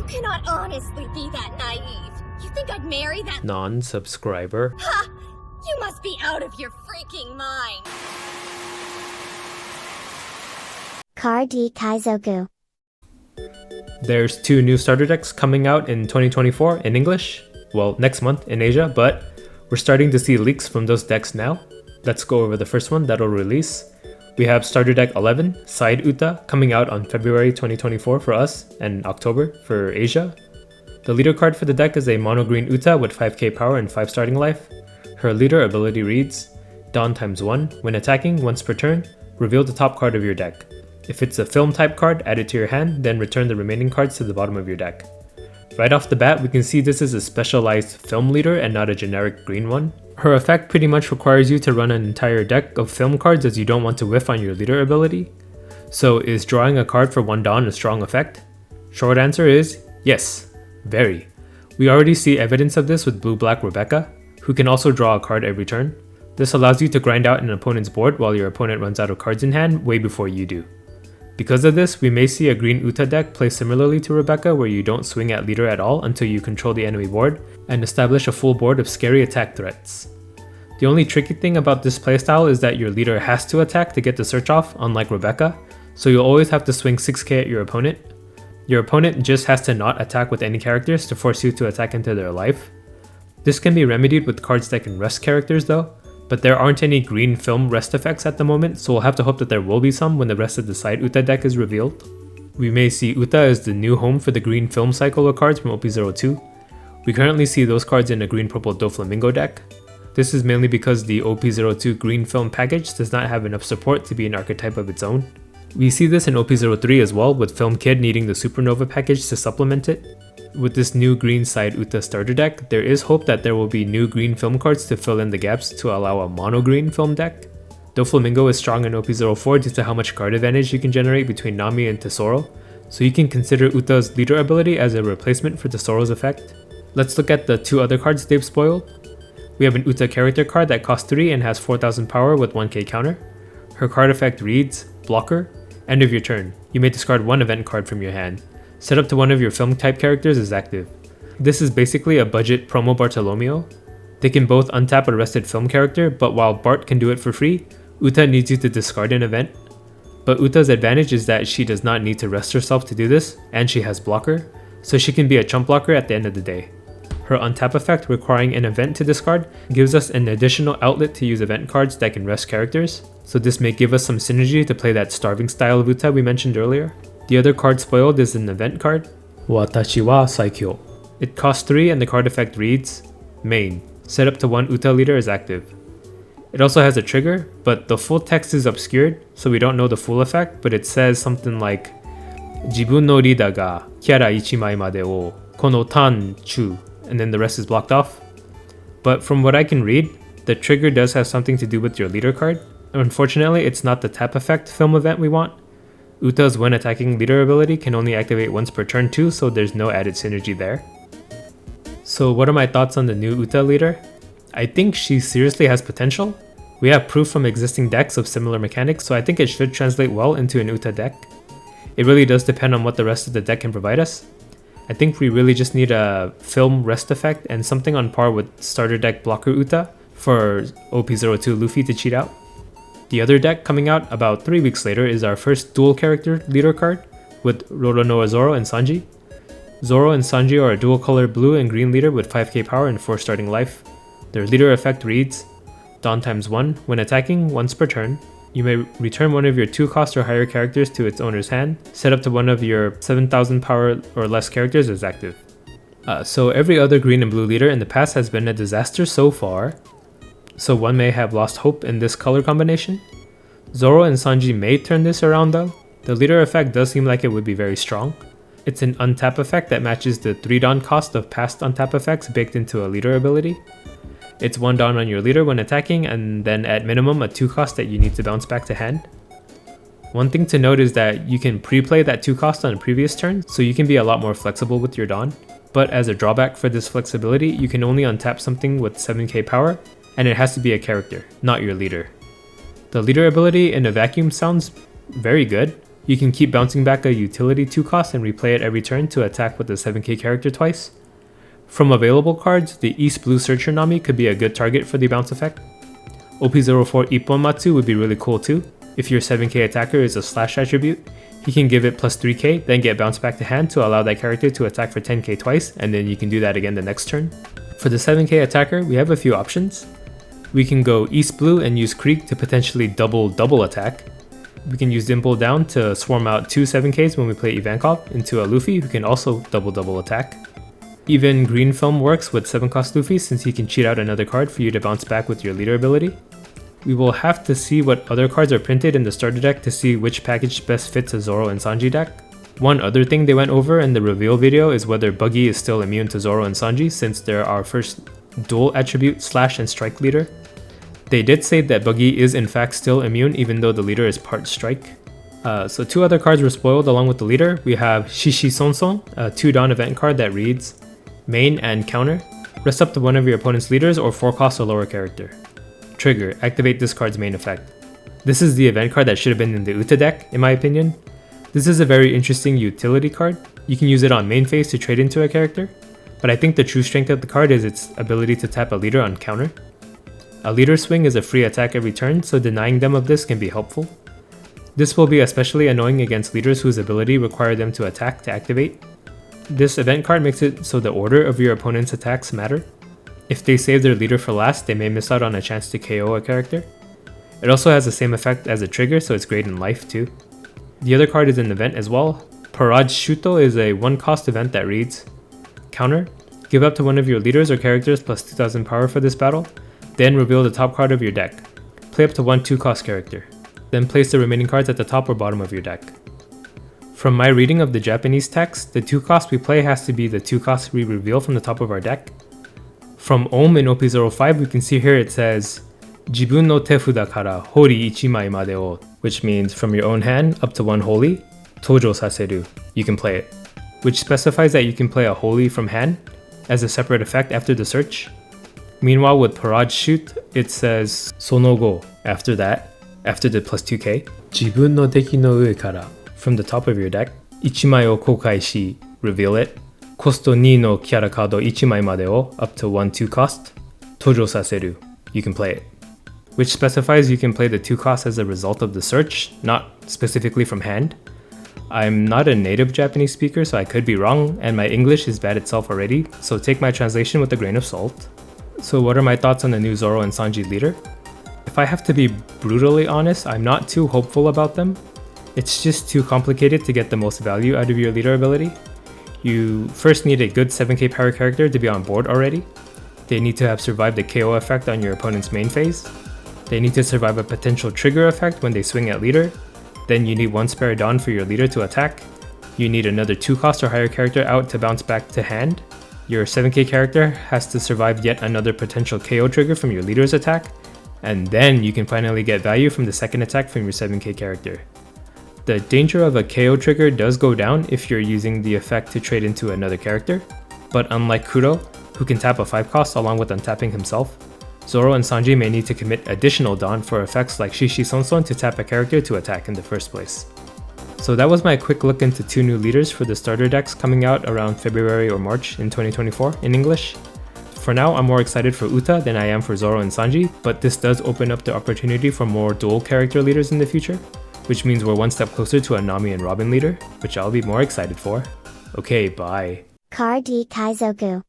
cannot honestly be that naive. You think I'd marry that non-subscriber? Ha! You must be out of your freaking mind. Card D Kaizoku. There's 2 new starter decks coming out in 2024 in English. Well, next month in Asia, but we're starting to see leaks from those decks now. Let's go over the first one that'll release. We have starter deck 11, Side Uta, coming out on February 2024 for us and October for Asia. The leader card for the deck is a mono green Uta with 5k power and 5 starting life. Her leader ability reads, Dawn ×1, when attacking once per turn, reveal the top card of your deck. If it's a film type card, add it to your hand, then return the remaining cards to the bottom of your deck. Right off the bat, we can see this is a specialized film leader and not a generic green one. Her effect pretty much requires you to run an entire deck of film cards as you don't want to whiff on your leader ability. So is drawing a card for 1 Dawn a strong effect? Short answer is yes, very. We already see evidence of this with Blue-Black Rebecca, who can also draw a card every turn. This allows you to grind out an opponent's board while your opponent runs out of cards in hand way before you do. Because of this, we may see a green Uta deck play similarly to Rebecca, where you don't swing at leader at all until you control the enemy board and establish a full board of scary attack threats. The only tricky thing about this playstyle is that your leader has to attack to get the search off, unlike Rebecca, so you'll always have to swing 6k at your opponent. Your opponent just has to not attack with any characters to force you to attack into their life. This can be remedied with cards that can rest characters though, but there aren't any green film rest effects at the moment, so we'll have to hope that there will be some when the rest of the Side Uta deck is revealed. We may see Uta as the new home for the green film cycle of cards from OP02. We currently see those cards in a green-purple Doflamingo deck. This is mainly because the OP02 green film package does not have enough support to be an archetype of its own. We see this in OP03 as well, with Film Kid needing the Supernova package to supplement it. With this new green Side Uta starter deck, there is hope that there will be new green film cards to fill in the gaps to allow a mono green film deck. Doflamingo is strong in OP04 due to how much card advantage you can generate between Nami and Tesoro, so you can consider Uta's leader ability as a replacement for Tesoro's effect. Let's look at the 2 other cards they've spoiled. We have an Uta character card that costs 3 and has 4000 power with 1k counter. Her card effect reads, Blocker, end of your turn. You may discard 1 event card from your hand. Set up to one of your film type characters is active. This is basically a budget promo Bartolomeo. They can both untap a rested film character, but while Bart can do it for free, Uta needs you to discard an event. But Uta's advantage is that she does not need to rest herself to do this, and she has blocker, so she can be a chump blocker at the end of the day. Her untap effect requiring an event to discard gives us an additional outlet to use event cards that can rest characters, so this may give us some synergy to play that starving style of Uta we mentioned earlier. The other card spoiled is an event card, Watashi wa Saikyo. It costs 3 and the card effect reads, Main, set up to 1 Uta leader is active. It also has a trigger, but the full text is obscured, so we don't know the full effect, but it says something like, Jibun no leader ga kiara 1枚までをこのターン中, and then the rest is blocked off. But from what I can read, the trigger does have something to do with your leader card. Unfortunately, it's not the tap effect film event we want. Uta's when attacking leader ability can only activate once per turn too, so there's no added synergy there. So what are my thoughts on the new Uta leader? I think she seriously has potential. We have proof from existing decks of similar mechanics, so I think it should translate well into an Uta deck. It really does depend on what the rest of the deck can provide us. I think we really just need a film rest effect and something on par with starter deck blocker Uta for OP02 Luffy to cheat out. The other deck coming out about 3 weeks later is our first dual character leader card with Roronoa Zoro and Sanji. Zoro and Sanji are a dual color blue and green leader with 5k power and 4 starting life. Their leader effect reads, Dawn ×1, when attacking once per turn, you may return one of your 2 cost or higher characters to its owner's hand, set up to one of your 7000 power or less characters as active. So every other green and blue leader in the past has been a disaster so far, so one may have lost hope in this color combination. Zoro and Sanji may turn this around though. The leader effect does seem like it would be very strong. It's an untap effect that matches the 3 Dawn cost of past untap effects baked into a leader ability. It's 1 Dawn on your leader when attacking, and then at minimum a 2 cost that you need to bounce back to hand. One thing to note is that you can pre-play that 2 cost on a previous turn, so you can be a lot more flexible with your Dawn. But as a drawback for this flexibility, you can only untap something with 7k power, and it has to be a character, not your leader. The leader ability in a vacuum sounds very good, You can keep bouncing back a utility 2 cost and replay it every turn to attack with the 7k character twice. From available cards, the East Blue Searcher Nami could be a good target for the bounce effect. OP04 Ipponmatsu would be really cool too. If your 7k attacker is a slash attribute, he can give it plus 3k, then get bounced back to hand to allow that character to attack for 10k twice, and then you can do that again the next turn. For the 7k attacker, we have a few options. We can go East Blue and use Creek to potentially double attack. We can use Dimple Down to swarm out 2 7ks when we play Ivankov into a Luffy who can also double attack. Even Green Film works with 7 cost Luffy since he can cheat out another card for you to bounce back with your leader ability. We will have to see what other cards are printed in the starter deck to see which package best fits a Zoro and Sanji deck. One other thing they went over in the reveal video is whether Buggy is still immune to Zoro and Sanji since they're our first dual attribute slash and strike leader. They did say that Buggy is in fact still immune even though the leader is part strike. So 2 other cards were spoiled along with the leader. We have Shishi Sonson, a 2 Dawn event card that reads main and counter. Rest up to one of your opponent's leaders or 4 cost or lower character. Trigger, activate this card's main effect. This is the event card that should have been in the Uta deck, in my opinion. This is a very interesting utility card. You can use it on main phase to trade into a character, but I think the true strength of the card is its ability to tap a leader on counter. A leader swing is a free attack every turn, so denying them of this can be helpful. This will be especially annoying against leaders whose ability require them to attack to activate. This event card makes it so the order of your opponent's attacks matter. If they save their leader for last, they may miss out on a chance to KO a character. It also has the same effect as a trigger, so it's great in life too. The other card is an event as well. Paraj Shuto is a 1 cost event that reads counter, give up to one of your leaders or characters plus 2000 power for this battle, then reveal the top card of your deck. Play up to 1 2 cost character. Then place the remaining cards at the top or bottom of your deck. From my reading of the Japanese text, the 2 cost we play has to be the 2 costs we reveal from the top of our deck. From Ohm in OP05, we can see here it says Jibun no tefuda kara hori ichimai made o, which means from your own hand up to 1 holy, tojo saseru, you can play it, which specifies that you can play a holy from hand as a separate effect after the search. Meanwhile with Paraj Shoot, it says sonogo, after that, after the plus 2k, Jibun no deki no ue kara, from the top of your deck, ichimai o kokai shi, reveal it, Kosto 2 no Kiara Kado 1枚 made o, up to 1 2 cost, Tojo Saseru, you can play it. Which specifies you can play the 2 costs as a result of the search, not specifically from hand. I'm not a native Japanese speaker, so I could be wrong, and my English is bad itself already, so take my translation with a grain of salt. So what are my thoughts on the new Zoro and Sanji leader? If I have to be brutally honest, I'm not too hopeful about them. It's just too complicated to get the most value out of your leader ability. You first need a good 7k power character to be on board already. They need to have survived the KO effect on your opponent's main phase. They need to survive a potential trigger effect when they swing at leader. Then you need 1 spare Dawn for your leader to attack. You need another 2 cost or higher character out to bounce back to hand. Your 7k character has to survive yet another potential KO trigger from your leader's attack. And then you can finally get value from the second attack from your 7k character. The danger of a KO trigger does go down if you're using the effect to trade into another character, but unlike Kuro, who can tap a 5 cost along with untapping himself, Zoro and Sanji may need to commit additional Dawn for effects like Shishi Sonson to tap a character to attack in the first place. So that was my quick look into 2 new leaders for the starter decks coming out around February or March in 2024 in English. For now, I'm more excited for Uta than I am for Zoro and Sanji, but this does open up the opportunity for more dual character leaders in the future, which means we're 1 step closer to a Nami and Robin leader, which I'll be more excited for. Okay, bye. Car D Kaizoku.